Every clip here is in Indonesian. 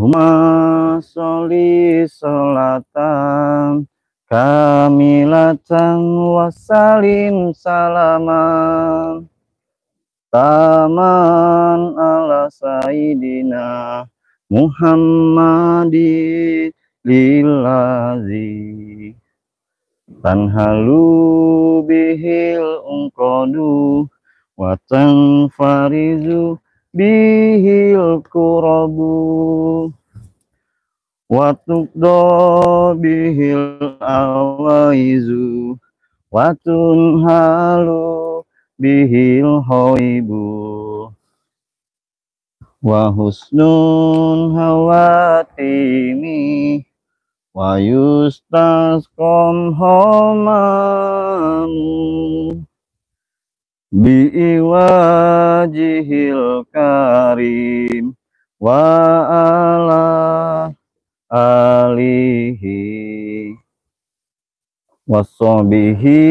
Allahumma sholli sholatan kamilatan wassalim salaman taman ala sayyidina Muhammadin lillazi tanhalu bihil unqadu wa tanfarizu bihil kurabu wa tuqda bihil awaizu wa tunhalu bihil hoibu wa husnun hawatimi wa yustasqam homamu biwajihil karim wa ala alihi wassobihi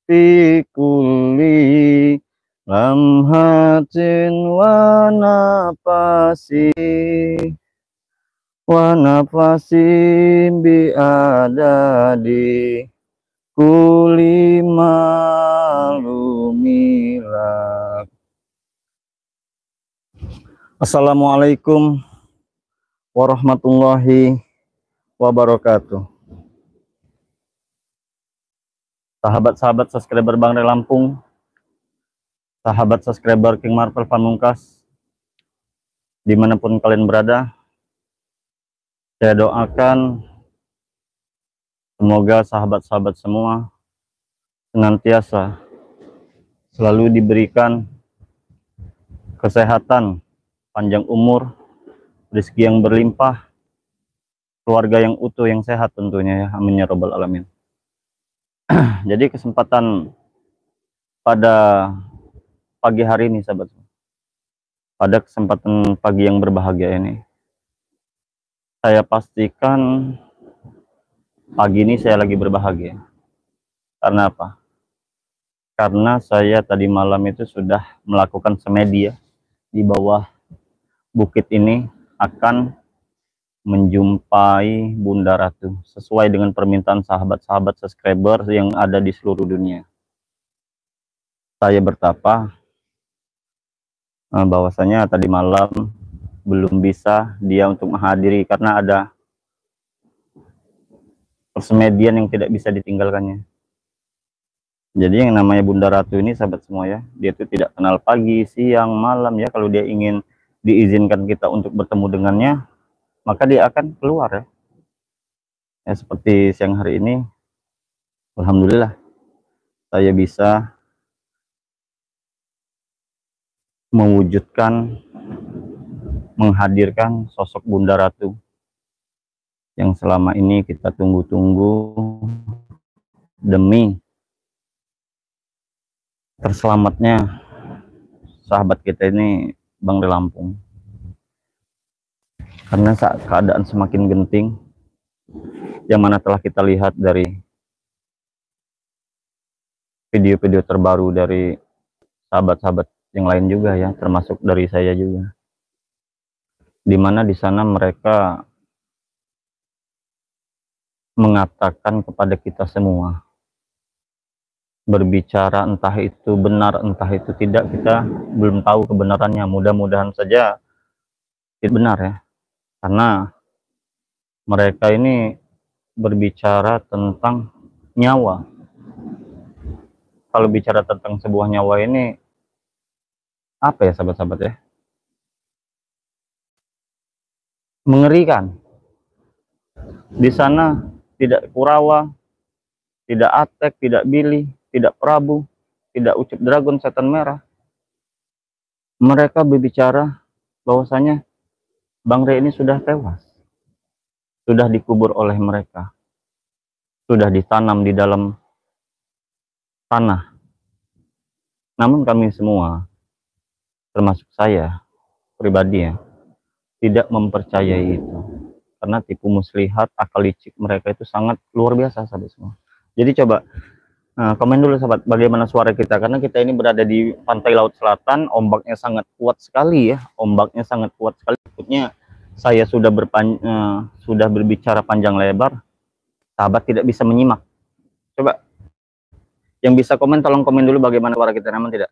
fi kulli lamhatin wa nafasin bi adadi kulli malumilak. Assalamualaikum warahmatullahi wabarakatuh. Sahabat-sahabat subscriber Bang Re Lampung, sahabat subscriber King Marvel Pamungkas, dimanapun kalian berada, saya doakan semoga sahabat-sahabat semua senantiasa selalu diberikan kesehatan, panjang umur, rezeki yang berlimpah, keluarga yang utuh, yang sehat tentunya ya, amin ya robbal alamin. Jadi kesempatan pada pagi hari ini sahabat, pada kesempatan pagi yang berbahagia ini, saya pastikan pagi ini saya lagi berbahagia. Karena apa? Karena saya tadi malam itu sudah melakukan semedi ya, di bawah bukit ini akan menjumpai Bunda Ratu sesuai dengan permintaan sahabat-sahabat subscriber yang ada di seluruh dunia. Saya bertapa bahwasanya tadi malam belum bisa dia untuk menghadiri karena ada persemedian yang tidak bisa ditinggalkannya. Jadi yang namanya Bunda Ratu ini sahabat semua ya, dia itu tidak kenal pagi, siang, malam ya. Kalau dia ingin diizinkan kita untuk bertemu dengannya, maka dia akan keluar ya. Ya seperti siang hari ini, alhamdulillah saya bisa mewujudkan, menghadirkan sosok Bunda Ratu yang selama ini kita tunggu-tunggu demi terselamatnya sahabat kita ini Bang Re Lampung. Karena saat keadaan semakin genting, yang mana telah kita lihat dari video-video terbaru dari sahabat-sahabat yang lain juga ya, termasuk dari saya juga, dimana di sana mereka mengatakan kepada kita semua, berbicara entah itu benar entah itu tidak, kita belum tahu kebenarannya. Mudah-mudahan saja itu benar ya, karena mereka ini berbicara tentang nyawa. Kalau bicara tentang sebuah nyawa ini apa ya sahabat-sahabat ya, mengerikan. Di sana tidak Kurawa, tidak Atek, tidak Billy, tidak Prabu, tidak Ucup Dragon Setan Merah. Mereka berbicara bahwasanya Bang Re ini sudah tewas, sudah dikubur oleh mereka, sudah ditanam di dalam tanah. Namun kami semua, termasuk saya pribadi ya, tidak mempercayai itu. Karena tipu muslihat, akal licik mereka itu sangat luar biasa sahabat semua. Jadi coba komen dulu sahabat, bagaimana suara kita, karena kita ini berada di pantai laut selatan, ombaknya sangat kuat sekali ya, ombaknya sangat kuat sekali. Takutnya saya sudah berbicara panjang lebar, sahabat tidak bisa menyimak. Coba yang bisa komen, tolong komen dulu bagaimana suara kita, aman tidak?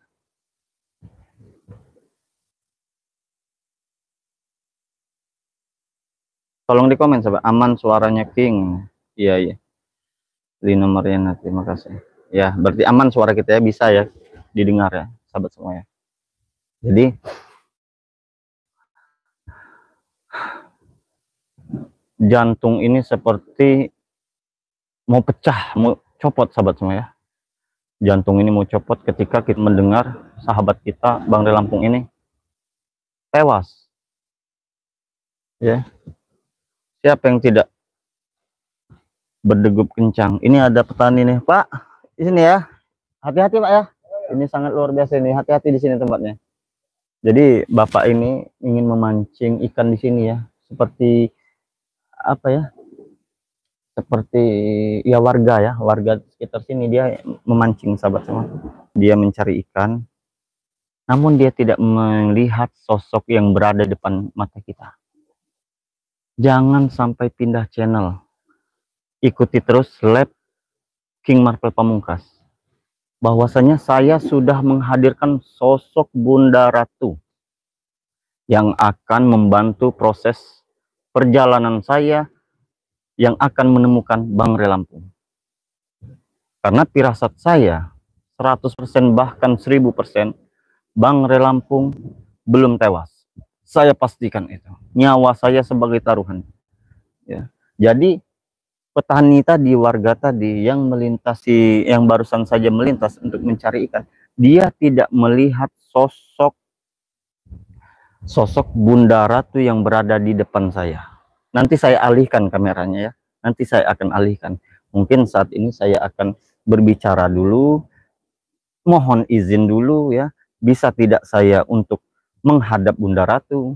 Tolong di komen, sahabat. Aman suaranya King. Iya, iya. Lino Mariana, terima kasih. Ya, berarti aman suara kita ya, bisa ya didengar ya, sahabat semua ya. Jadi jantung ini seperti mau pecah, mau copot, sahabat semua ya. Jantung ini mau copot ketika kita mendengar sahabat kita Bang Ray Lampung ini tewas. Ya, siapa yang tidak berdegup kencang? Ini ada petani nih, Pak. Di sini ya. Hati-hati, Pak ya. Ini sangat luar biasa ini. Hati-hati di sini tempatnya. Jadi Bapak ini ingin memancing ikan di sini ya. Seperti apa ya? Seperti ya warga sekitar sini, dia memancing, sahabat semua. Dia mencari ikan. Namun dia tidak melihat sosok yang berada depan mata kita. Jangan sampai pindah channel. Ikuti terus Lab King Marvel Pamungkas. Bahwasanya saya sudah menghadirkan sosok Bunda Ratu yang akan membantu proses perjalanan saya yang akan menemukan Bang Ray Lampung. Karena firasat saya 100% bahkan 1000% Bang Ray Lampung belum tewas. Saya pastikan itu. Nyawa saya sebagai taruhan. Ya. Jadi petani tadi, warga tadi yang melintasi, yang barusan saja melintas untuk mencari ikan, dia tidak melihat sosok Bunda Ratu yang berada di depan saya. Nanti saya alihkan kameranya ya. Nanti saya akan alihkan. Mungkin saat ini saya akan berbicara dulu, mohon izin dulu ya. Bisa tidak saya untuk menghadap Bunda Ratu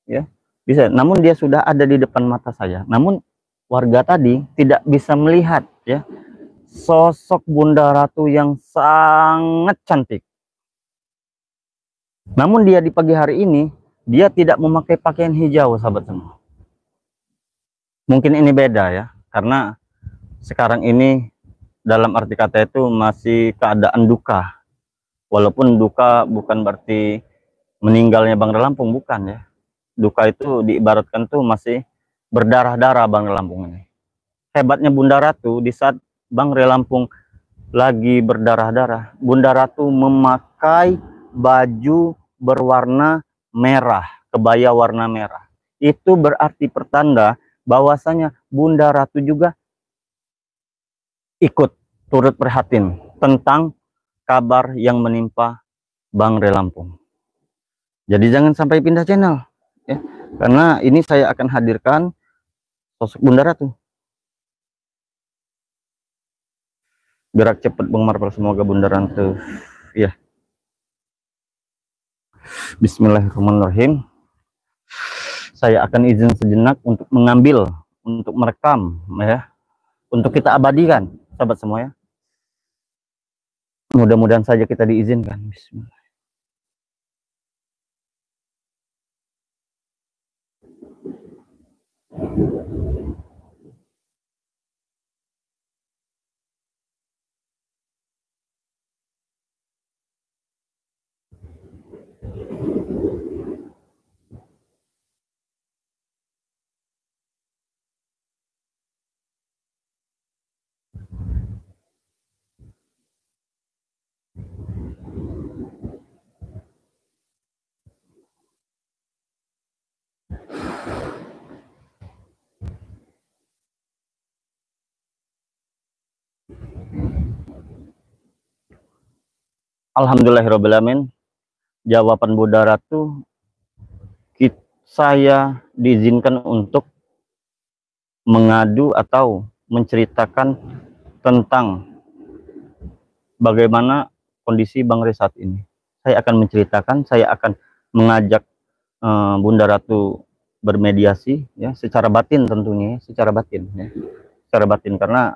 ya? Bisa. Namun dia sudah ada di depan mata saya. Namun warga tadi tidak bisa melihat ya sosok Bunda Ratu yang sangat cantik. Namun dia di pagi hari ini dia tidak memakai pakaian hijau, sahabat semua. Mungkin ini beda ya, karena sekarang ini dalam arti kata itu masih keadaan duka. Walaupun duka bukan berarti meninggalnya Bang Ray Lampung, bukan ya. Duka itu diibaratkan tuh masih berdarah-darah Bang Ray Lampung ini. Hebatnya Bunda Ratu, di saat Bang Ray Lampung lagi berdarah-darah, Bunda Ratu memakai baju berwarna merah, kebaya warna merah. Itu berarti pertanda bahwasanya Bunda Ratu juga ikut turut prihatin tentang kabar yang menimpa Bang Ray Lampung. Jadi jangan sampai pindah channel ya, karena ini saya akan hadirkan sosok Bunda Ratu. Gerak cepat Bang Marvel, semoga Bunda Ratu ya. Bismillahirrahmanirrahim. Saya akan izin sejenak untuk mengambil, untuk merekam ya, untuk kita abadikan, sahabat semua ya. Mudah-mudahan saja kita diizinkan. Bismillah. Alhamdulillahirrahmanirrahim. Jawaban Bunda Ratu, saya diizinkan untuk mengadu atau menceritakan tentang bagaimana kondisi Bang Ray saat ini. Saya akan menceritakan, saya akan mengajak Bunda Ratu bermediasi ya, secara batin tentunya, secara batin ya. Secara batin, karena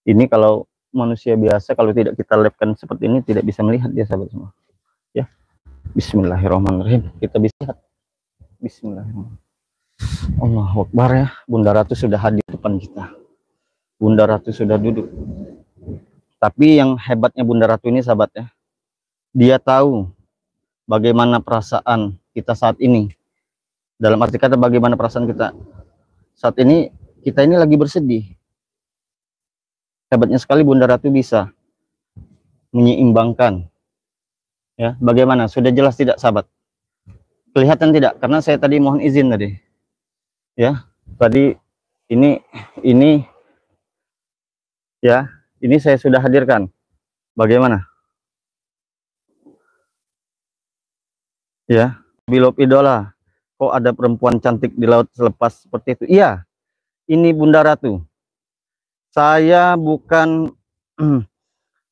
ini kalau manusia biasa kalau tidak kita live-kan seperti ini tidak bisa melihat dia, sahabat semua. Ya. Bismillahirrahmanirrahim. Kita bisa lihat. Bismillahirrahmanirrahim. Allahu Akbar ya. Bunda Ratu sudah hadir di depan kita. Bunda Ratu sudah duduk. Tapi yang hebatnya Bunda Ratu ini sahabat ya, dia tahu bagaimana perasaan kita saat ini. Dalam arti kata bagaimana perasaan kita saat ini. Kita ini lagi bersedih. Hebatnya sekali Bunda Ratu bisa menyeimbangkan. Ya, bagaimana? Sudah jelas tidak sahabat? Kelihatan tidak? Karena saya tadi mohon izin tadi. Ya, tadi ini ya, ini saya sudah hadirkan. Bagaimana? Ya, Bilop idola. Kok ada perempuan cantik di laut selepas seperti itu? Iya, ini Bunda Ratu. Saya bukan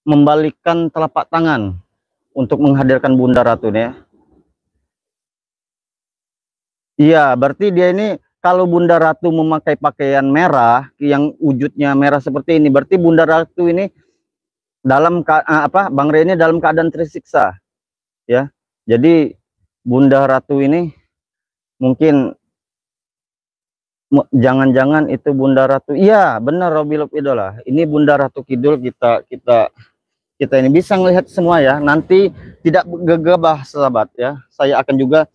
membalikkan telapak tangan untuk menghadirkan Bunda Ratu ya. Iya, berarti dia ini kalau Bunda Ratu memakai pakaian merah yang wujudnya merah seperti ini, berarti Bunda Ratu ini dalam Bang Rey ini dalam keadaan tersiksa ya. Jadi Bunda Ratu ini mungkin jangan-jangan itu Bunda Ratu. Iya, benar Robilop idola. Ini Bunda Ratu Kidul, kita ini bisa melihat semua ya. Nanti tidak gegabah sahabat ya. Saya akan juga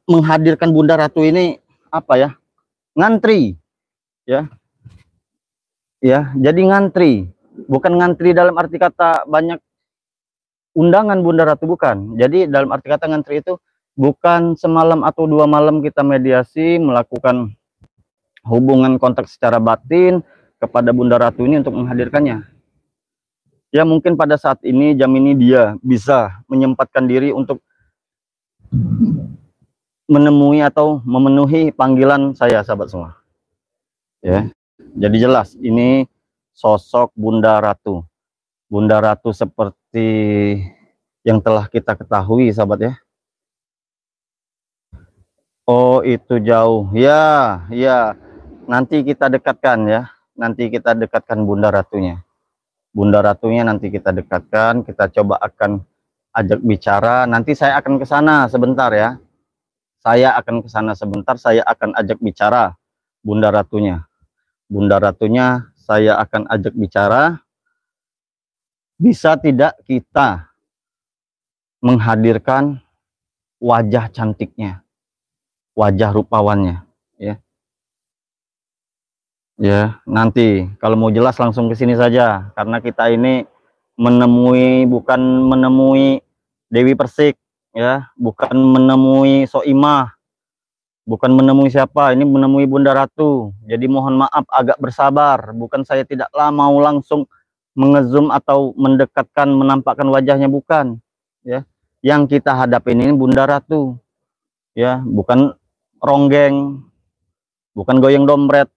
menghadirkan Bunda Ratu ini apa ya? Ngantri ya. Ya, jadi ngantri. Bukan ngantri dalam arti kata banyak undangan Bunda Ratu, bukan. Jadi dalam arti kata ngantri itu bukan semalam atau 2 malam kita mediasi melakukan hubungan kontak secara batin kepada Bunda Ratu ini untuk menghadirkannya. Ya mungkin pada saat ini jam ini dia bisa menyempatkan diri untuk menemui atau memenuhi panggilan saya sahabat semua. Ya, jadi jelas ini sosok Bunda Ratu. Bunda Ratu seperti yang telah kita ketahui sahabat ya. Oh itu jauh ya, ya. Nanti kita dekatkan ya. Nanti kita dekatkan Bunda Ratunya. Bunda Ratunya nanti kita dekatkan, kita coba akan ajak bicara. Nanti saya akan ke sana sebentar ya. Saya akan ke sana sebentar, saya akan ajak bicara Bunda Ratunya. Bunda Ratunya saya akan ajak bicara. Bisa tidak kita menghadirkan wajah cantiknya, wajah rupawannya ya. Ya, nanti kalau mau jelas langsung ke sini saja, karena kita ini bukan menemui Dewi Persik ya, bukan menemui Soimah, bukan menemui siapa, ini menemui Bunda Ratu. Jadi mohon maaf agak bersabar, bukan saya tidaklah mau langsung mengezoom atau mendekatkan menampakkan wajahnya, bukan ya. Yang kita hadapin ini Bunda Ratu ya, bukan ronggeng, bukan goyang dompet.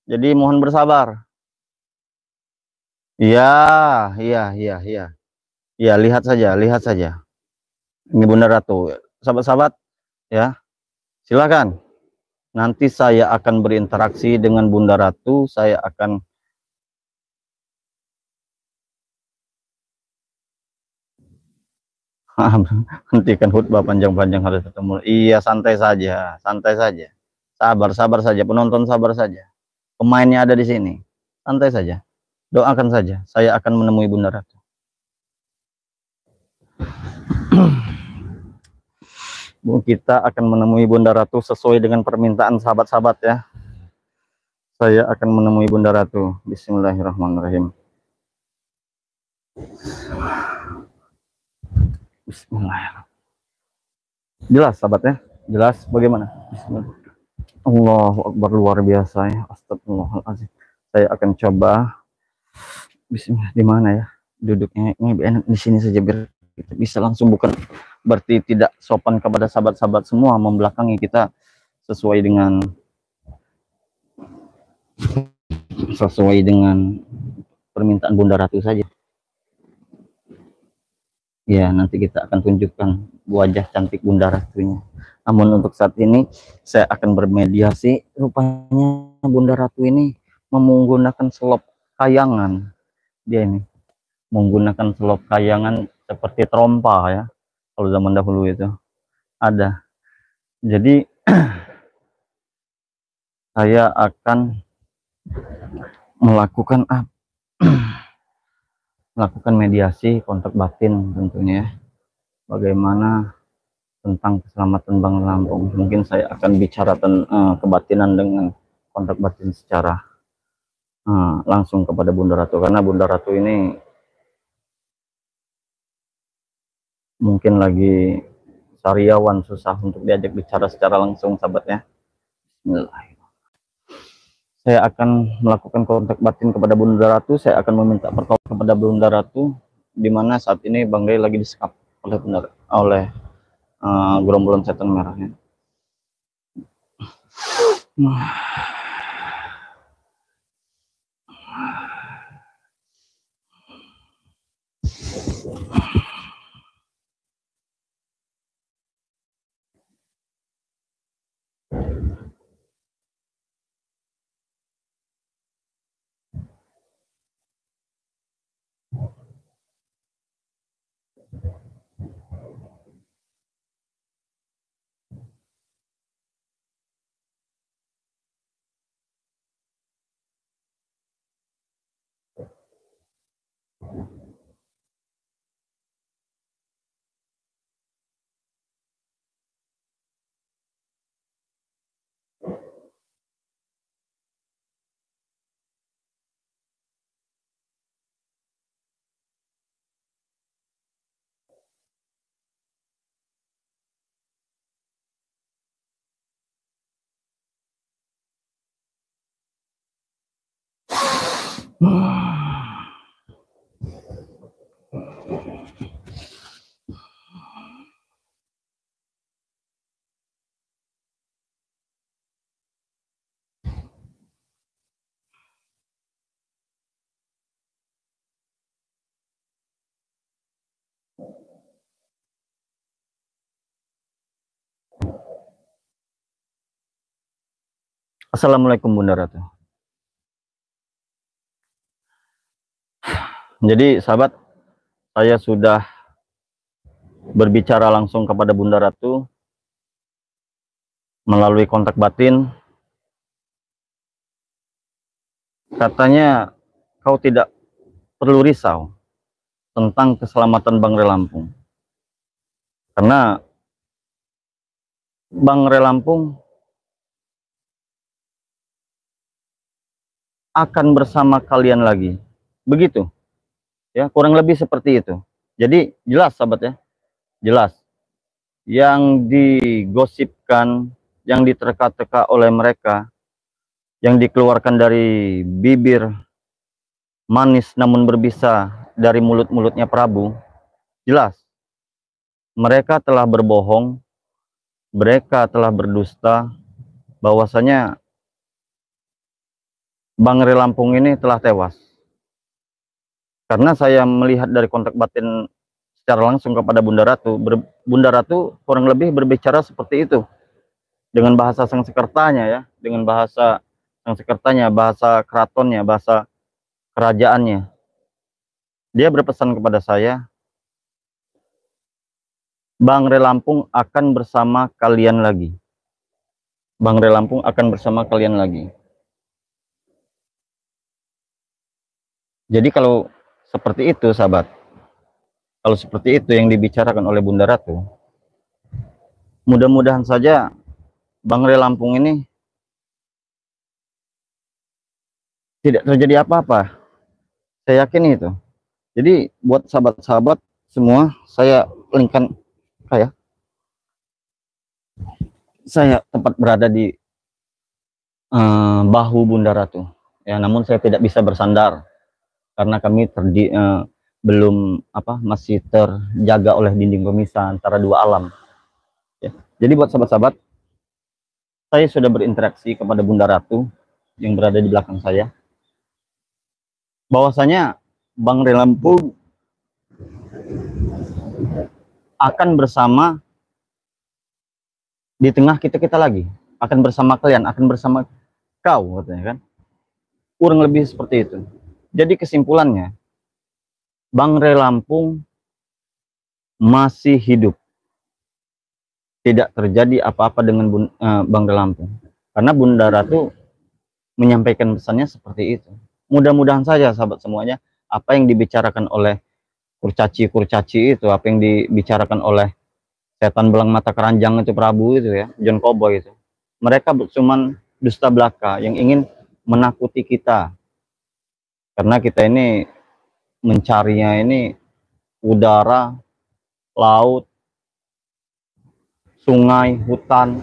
Jadi mohon bersabar. Iya, iya. Ya, lihat saja. Ini Bunda Ratu. Sahabat-sahabat, ya. Silakan. Nanti saya akan berinteraksi dengan Bunda Ratu. Saya akan hentikan khutbah panjang-panjang harus ketemu. Iya, santai saja. Sabar saja. Penonton sabar saja. Pemainnya ada di sini. Santai saja. Doakan saja. Saya akan menemui Bunda Ratu. Kita akan menemui Bunda Ratu sesuai dengan permintaan sahabat-sahabat ya. Saya akan menemui Bunda Ratu. Bismillahirrahmanirrahim. Bismillahirrahmanirrahim. Jelas sahabat ya? Jelas bagaimana? Bismillah. Allahu Akbar, luar biasa ya. Astagfirullahaladzim. Saya akan coba. Bismillah, di mana ya? Duduknya ini enak di sini saja biar kita bisa langsung, bukan berarti tidak sopan kepada sahabat-sahabat semua membelakangi kita, sesuai dengan permintaan Bunda Ratu saja. Ya, nanti kita akan tunjukkan wajah cantik Bunda Ratunya. Namun untuk saat ini saya akan bermediasi. Rupanya Bunda Ratu ini menggunakan selop kayangan. Dia ini menggunakan selop kayangan seperti trompa ya. Kalau zaman dahulu itu ada. Jadi saya akan melakukan melakukan mediasi kontak batin tentunya ya. Bagaimana tentang keselamatan Bank Lampung. Mungkin saya akan bicara kebatinan dengan kontak batin secara langsung kepada Bunda Ratu, karena Bunda Ratu ini mungkin lagi sariawan, susah untuk diajak bicara secara langsung, sahabatnya. Bismillahirrahmanirrahim. Saya akan melakukan kontak batin kepada Bunda Ratu. Saya akan meminta pertolongan kepada Bunda Ratu, di mana saat ini Bang Day lagi disekap oleh gerombolan setan merahnya. Assalamualaikum Bunda Ratu. Jadi sahabat, saya sudah berbicara langsung kepada Bunda Ratu melalui kontak batin. Katanya kau tidak perlu risau tentang keselamatan Bang Relampung, karena Bang Relampung akan bersama kalian lagi. Begitu ya, kurang lebih seperti itu. Jadi jelas sahabat ya, jelas yang digosipkan, yang diterka-teka oleh mereka, yang dikeluarkan dari bibir manis namun berbisa dari mulut-mulutnya Prabu, jelas mereka telah berbohong, mereka telah berdusta, bahwasanya Bang Relampung ini telah tewas. Karena saya melihat dari kontak batin secara langsung kepada Bunda Ratu, Bunda Ratu kurang lebih berbicara seperti itu, dengan bahasa Sangsekertanya ya, dengan bahasa Sangsekertanya, bahasa keratonnya, bahasa kerajaannya. Dia berpesan kepada saya, Bang Relampung akan bersama kalian lagi. Bang Relampung akan bersama kalian lagi. Jadi kalau seperti itu sahabat, kalau seperti itu yang dibicarakan oleh Bunda Ratu, mudah-mudahan saja Bang Relampung ini tidak terjadi apa-apa. Saya yakin itu. Jadi buat sahabat-sahabat semua, saya linkkan kayak saya tempat berada di bahu Bunda Ratu. Ya, namun saya tidak bisa bersandar karena kami belum masih terjaga oleh dinding pemisah antara dua alam. Ya. Jadi buat sahabat-sahabat, saya sudah berinteraksi kepada Bunda Ratu yang berada di belakang saya, bahwasanya Bang Relampung akan bersama di tengah kita lagi, akan bersama kalian, akan bersama kau, katanya kan, kurang lebih seperti itu. Jadi kesimpulannya, Bang Relampung masih hidup. tidak terjadi apa-apa dengan Bang Lampung. Karena Bunda Ratu menyampaikan pesannya seperti itu. Mudah-mudahan saja sahabat semuanya, apa yang dibicarakan oleh kurcaci-kurcaci itu, apa yang dibicarakan oleh setan belang mata keranjang itu, Prabu itu ya, John Cowboy itu, mereka cuman dusta belaka yang ingin menakuti kita. Karena kita ini mencarinya ini udara, laut, sungai, hutan.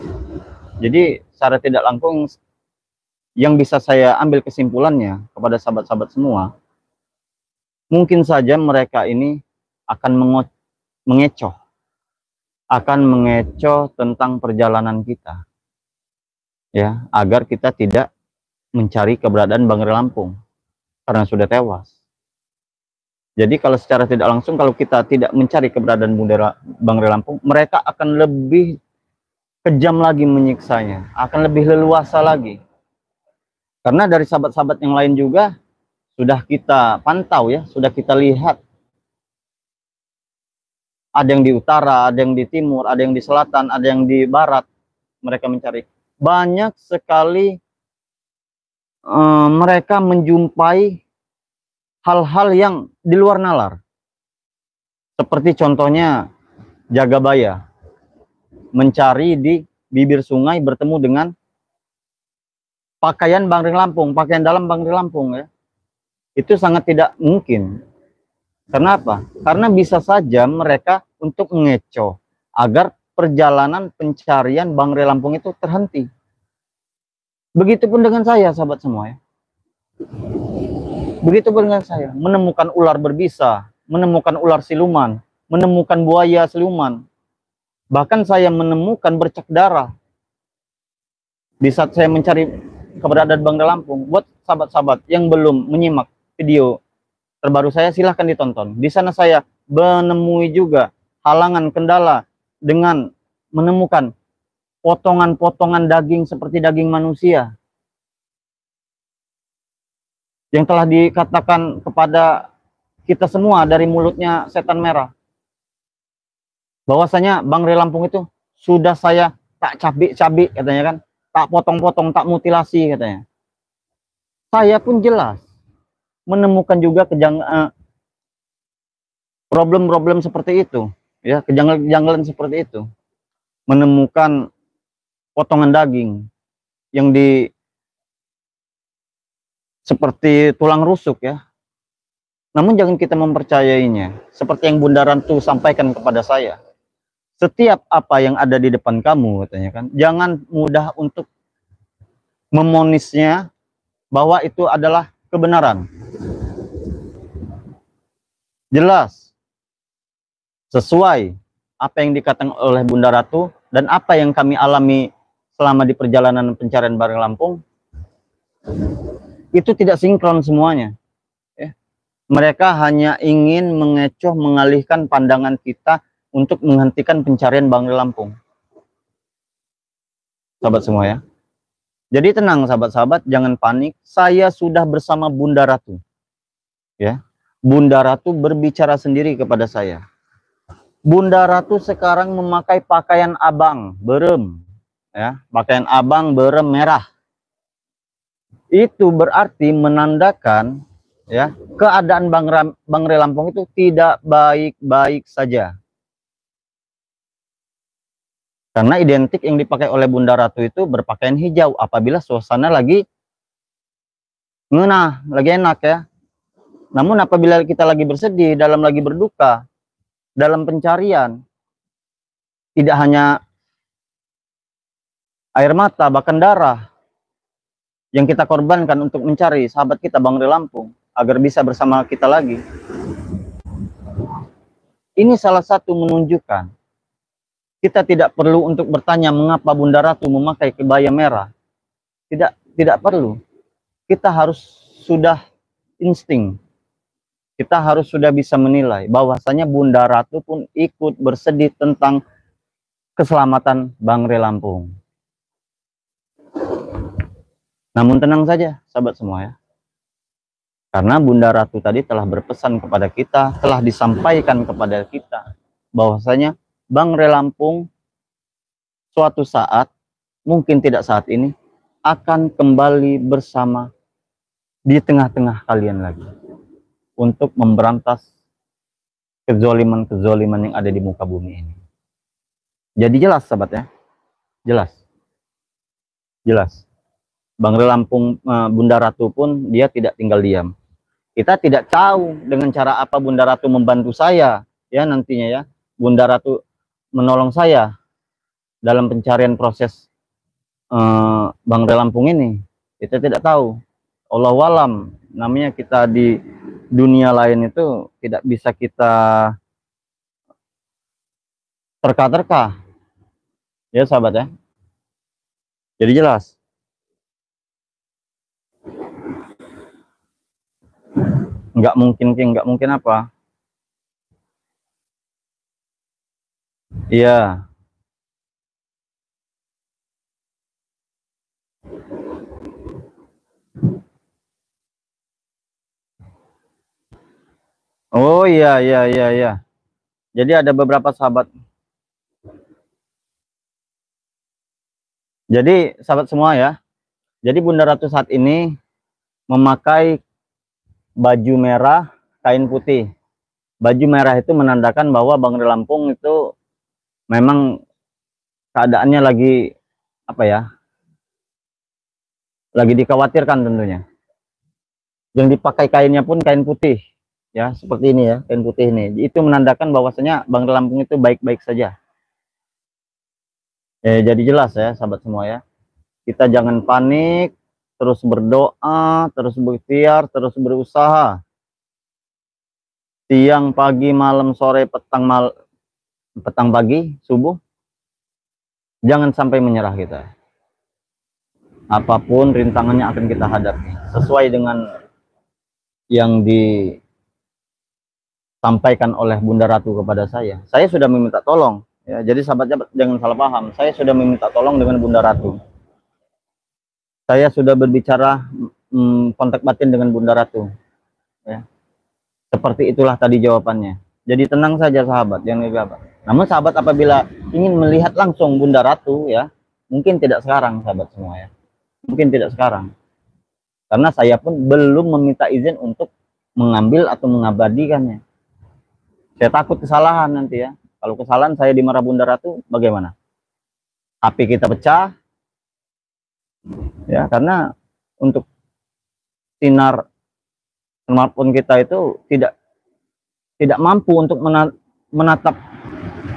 Jadi secara tidak langsung yang bisa saya ambil kesimpulannya kepada sahabat-sahabat semua, mungkin saja mereka ini akan mengecoh tentang perjalanan kita, ya, agar kita tidak mencari keberadaan Bang Lampung karena sudah tewas. Jadi kalau secara tidak langsung, kalau kita tidak mencari keberadaan Bang Lampung, mereka akan lebih kejam lagi menyiksanya, akan lebih leluasa lagi. Karena dari sahabat-sahabat yang lain juga sudah kita pantau ya, sudah kita lihat. Ada yang di utara, ada yang di timur, ada yang di selatan, ada yang di barat. Mereka mencari. Banyak sekali mereka menjumpai hal-hal yang di luar nalar. Seperti contohnya Jagabaya mencari di bibir sungai bertemu dengan pakaian Bang Lampung, pakaian dalam Bang Lampung ya. Itu sangat tidak mungkin. Kenapa? Karena bisa saja mereka untuk mengecoh agar perjalanan pencarian Bang Lampung itu terhenti. Begitupun dengan saya, sahabat semua ya. Begitupun dengan saya, menemukan ular berbisa, menemukan ular siluman, menemukan buaya siluman. Bahkan saya menemukan bercak darah di saat saya mencari keberadaan Bang Lampung. Buat sahabat-sahabat yang belum menyimak video terbaru saya, silahkan ditonton. Di sana saya menemui juga halangan kendala dengan menemukan potongan-potongan daging seperti daging manusia yang telah dikatakan kepada kita semua dari mulutnya setan merah, bahwasanya Bang Lampung itu sudah saya tak cabik-cabik katanya kan, tak potong-potong, tak mutilasi katanya. Saya pun jelas menemukan juga problem-problem seperti itu ya, kejanggalan seperti itu, menemukan potongan daging yang seperti tulang rusuk ya. Namun jangan kita mempercayainya. Seperti yang Bunda Ratu sampaikan kepada saya, setiap apa yang ada di depan kamu katanya kan, jangan mudah untuk memonisnya bahwa itu adalah kebenaran. Jelas sesuai apa yang dikatakan oleh Bunda Ratu dan apa yang kami alami selama di perjalanan pencarian Bang Lampung, itu tidak sinkron semuanya ya. Mereka hanya ingin mengecoh, mengalihkan pandangan kita untuk menghentikan pencarian Bang Lampung, sahabat semua ya. Jadi tenang sahabat-sahabat, jangan panik. Saya sudah bersama Bunda Ratu ya. Bunda Ratu berbicara sendiri kepada saya. Bunda Ratu sekarang memakai pakaian abang berem ya, pakaian abang berem merah. Itu berarti menandakan ya, keadaan Bang Lampung itu tidak baik-baik saja. Karena identik yang dipakai oleh Bunda Ratu itu berpakaian hijau apabila suasana lagi ngenah, lagi enak ya. Namun apabila kita lagi bersedih, lagi berduka, dalam pencarian, tidak hanya air mata, bahkan darah yang kita korbankan untuk mencari sahabat kita Bang Lampung agar bisa bersama kita lagi. Ini salah satu menunjukkan kita tidak perlu untuk bertanya mengapa Bunda Ratu memakai kebaya merah. Tidak perlu. Kita harus sudah insting. Kita harus sudah bisa menilai bahwasanya Bunda Ratu pun ikut bersedih tentang keselamatan Bang Lampung. Namun tenang saja sahabat semua ya. Karena Bunda Ratu tadi telah berpesan kepada kita, telah disampaikan kepada kita bahwasanya Bang Lampung suatu saat, mungkin tidak saat ini, akan kembali bersama di tengah-tengah kalian lagi untuk memberantas kezoliman-kezoliman yang ada di muka bumi ini. Jadi jelas sahabat ya, jelas. Bang Lampung, Bunda Ratu pun dia tidak tinggal diam. Kita tidak tahu dengan cara apa Bunda Ratu membantu saya ya nantinya ya. Bunda Ratu menolong saya dalam pencarian proses Bang Lampung ini. Kita tidak tahu. Allahu alam, namanya kita di dunia lain itu tidak bisa kita terka-terka. Ya sahabat ya. Jadi jelas. Nggak mungkin apa? Iya. Oh iya. Jadi ada beberapa sahabat. Jadi sahabat semua ya. Jadi Bunda Ratu saat ini memakai baju merah, kain putih. Baju merah itu menandakan bahwa Bang Lampung itu memang keadaannya lagi apa ya? Lagi dikhawatirkan tentunya. Yang dipakai kainnya pun kain putih. Ya, seperti ini ya, kain putih ini. Itu menandakan bahwasanya Bang Lampung itu baik-baik saja. Jadi jelas ya, sahabat semua ya. Kita jangan panik, terus berdoa, terus berikhtiar, terus berusaha. Siang, pagi, malam, sore, petang pagi, subuh. Jangan sampai menyerah kita. Apapun rintangannya akan kita hadapi. Sesuai dengan yang disampaikan oleh Bunda Ratu kepada saya. Saya sudah meminta tolong. Ya, jadi sahabat-sahabat jangan salah paham. Saya sudah meminta tolong dengan Bunda Ratu. Saya sudah berbicara kontak batin dengan Bunda Ratu. Ya. Seperti itulah tadi jawabannya. Jadi tenang saja sahabat, jangan gegabah. Namun sahabat apabila ingin melihat langsung Bunda Ratu ya, mungkin tidak sekarang sahabat semua ya. Mungkin tidak sekarang. Karena saya pun belum meminta izin untuk mengambil atau mengabadikannya. Saya takut kesalahan nanti ya. Kalau kesalahan saya dimarah Bunda Ratu, bagaimana? HP kita pecah, ya karena untuk sinar smartphone kita itu tidak mampu untuk menatap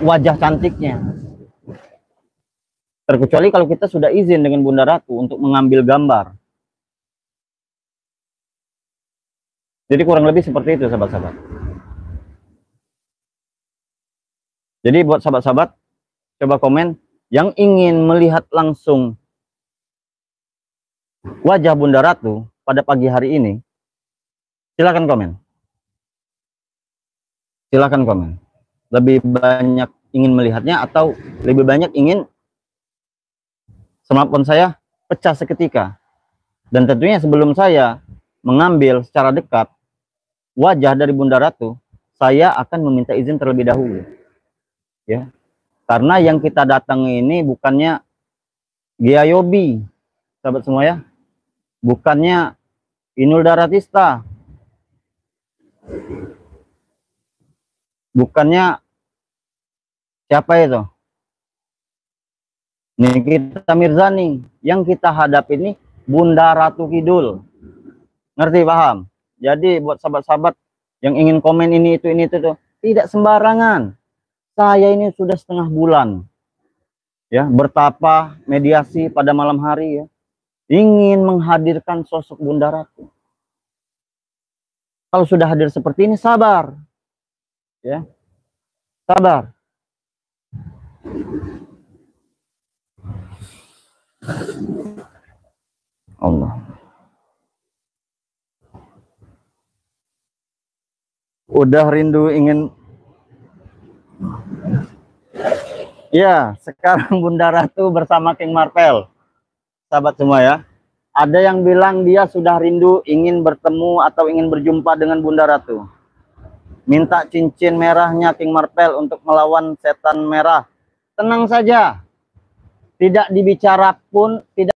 wajah cantiknya. Terkecuali kalau kita sudah izin dengan Bunda Ratu untuk mengambil gambar. Jadi kurang lebih seperti itu sahabat-sahabat. Jadi buat sahabat-sahabat, coba komen yang ingin melihat langsung wajah Bunda Ratu pada pagi hari ini, silakan komen. Silakan komen. Lebih banyak ingin melihatnya atau lebih banyak ingin smartphone saya pecah seketika. Dan tentunya sebelum saya mengambil secara dekat wajah dari Bunda Ratu, saya akan meminta izin terlebih dahulu. Ya. Karena yang kita datang ini bukannya Giayobi, sahabat semua ya. Bukannya Inul Daratista. Bukannya siapa itu? Nikita Mirzani. Yang kita hadapi ini Bunda Ratu Kidul. Ngerti, paham? Jadi buat sahabat-sahabat yang ingin komen ini itu tuh, tidak sembarangan. Saya ini sudah setengah bulan ya bertapa mediasi pada malam hari ya, ingin menghadirkan sosok Bunda Ratu. Kalau sudah hadir seperti ini, sabar ya, sabar. Allah. Udah rindu ingin. Ya, sekarang Bunda Ratu bersama King Marvel. Sahabat semua ya. Ada yang bilang dia sudah rindu ingin bertemu atau ingin berjumpa dengan Bunda Ratu. Minta cincin merahnya King Marvel untuk melawan setan merah. Tenang saja. tidak dibicara pun, tidak